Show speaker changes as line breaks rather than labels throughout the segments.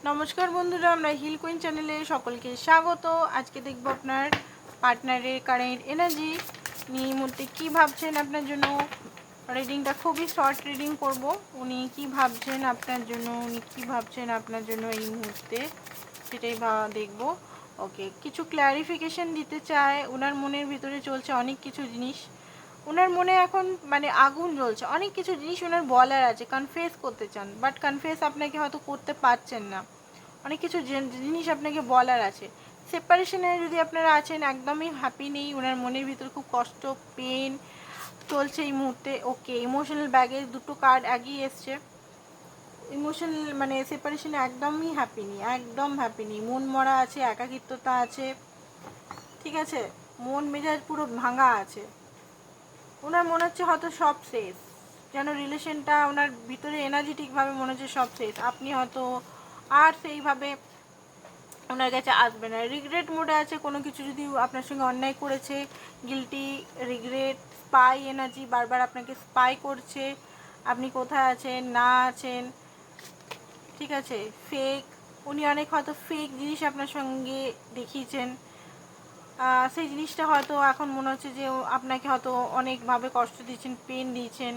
নমস্কার বন্ধুরা, আমরা হিল কুইন চ্যানেলে সকলকে স্বাগত। আজকে দেখব আপনার পার্টনারের কারেন্ট এনার্জি নিয়ে এই মুহূর্তে কী ভাবছেন আপনার জন্য। রিডিংটা খুবই শর্ট রিডিং করব। উনি কি ভাবছেন আপনার জন্য, উনি কী ভাবছেন আপনার জন্য এই মুহূর্তে, সেটাই দেখব। ওকে, কিছু ক্ল্যারিফিকেশন দিতে চায়। ওনার মনের ভিতরে চলছে অনেক কিছু জিনিস। ওনার মনে এখন আগুন জ্বলছে, অনেক কিছু জিনিস ওনার বলার আছে, কনফেস করতে চান, বাট কনফেস আপনাকে হয়তো করতে পারছেন না। অনেক কিছু জিনিস আপনাকে বলার আছে। সেপারেশনে যদি আপনারা আছেন, একদমই হ্যাপি নেই, ওনার মনের ভিতরে খুব কষ্ট, পেন চলছে এই মুহূর্তে। ওকে, ইমোশনাল ব্যাগে দুটো কার্ড এগিয়ে এসছে। ইমোশনাল সেপারেশনে একদমই হ্যাপি নেই, একদম হ্যাপি নেই, মন মরা আছে, একাকিত্বতা আছে, ঠিক আছে, মন মেজাজ পুরো ভাঙা আছে। ওনার মনে হচ্ছে হয়তো সব শেষ, যেন রিলেশনটা ওনার ভিতরে এনার্জেটিকভাবে মনে হচ্ছে সব শেষ। আপনি হয়তো আর সেইভাবে ওনার কাছে আসবে না, রিগ্রেট মোডে আছে। কোনো কিছু যদি আপনার সঙ্গে অন্যায় করেছে, গিলটি, রিগ্রেট, স্পাই এনার্জি বারবার আপনাকে স্পাই করছে, আপনি কোথায় আছেন না আছেন, ঠিক আছে, ফেক। উনি অনেক হয়তো ফেক জিনিস আপনার সঙ্গে দেখিয়েছেন, সেই জিনিসটা হয়তো এখন মনে হচ্ছে যে আপনাকে হয়তো অনেকভাবে কষ্ট দিয়েছেন, পেন দিয়েছেন।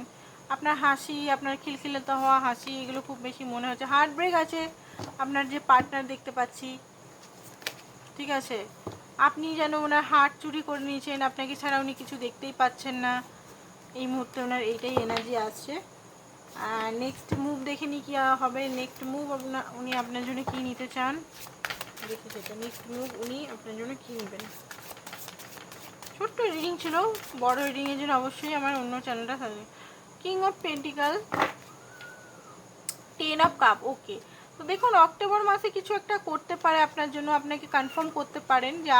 আপনার হাসি, আপনার খিলখিলাতে হওয়া হাসি, এগুলো খুব বেশি মনে হচ্ছে। হার্ট ব্রেক আছে আপনার যে পার্টনার দেখতে পাচ্ছি, ঠিক আছে। আপনি যেন ওনার হার্ট চুরি করে নিয়েছেন, আপনাকে ছাড়া উনি কিছু দেখতেই পাচ্ছেন না এই মুহূর্তে। ওনার এইটাই এনার্জি আসছে। আর নেক্সট মুভ দেখে নি কি হবে। নেক্সট মুভ উনি আপনার জন্য কী নিতে চান দেখি সেটা। নেক্সট মুভ উনি আপনার জন্য কী নেবেন। ছোট্ট রিডিং ছিল, বড় রিডিংয়ের জন্য অবশ্যই আমার অন্য চ্যানেলটা থাকবে। King of pentacles, 10 of cup. Okay, তো দেখুন অক্টোবর মাসে কিছু একটা করতে পারে আপনার জন্য, আপনাকে কনফার্ম করতে পারেন যে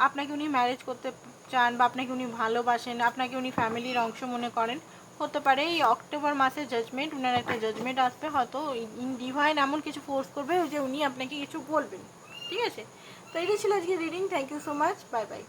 আপনাকে উনি ম্যারেজ করতে চান, বা আপনাকে উনি ভালোবাসেন, আপনাকে উনি ফ্যামিলির অংশ মনে করেন। হতে পারে এই অক্টোবর মাসে জাজমেন্ট, উনার একটা জাজমেন্ট আসবে, হয়তো ডিভাইন এমন কিছু ফোর্স করবে যে উনি আপনাকে কিছু বলবেন, ঠিক আছে। তো এটাই ছিল আজকে reading. Thank you so much, bye by.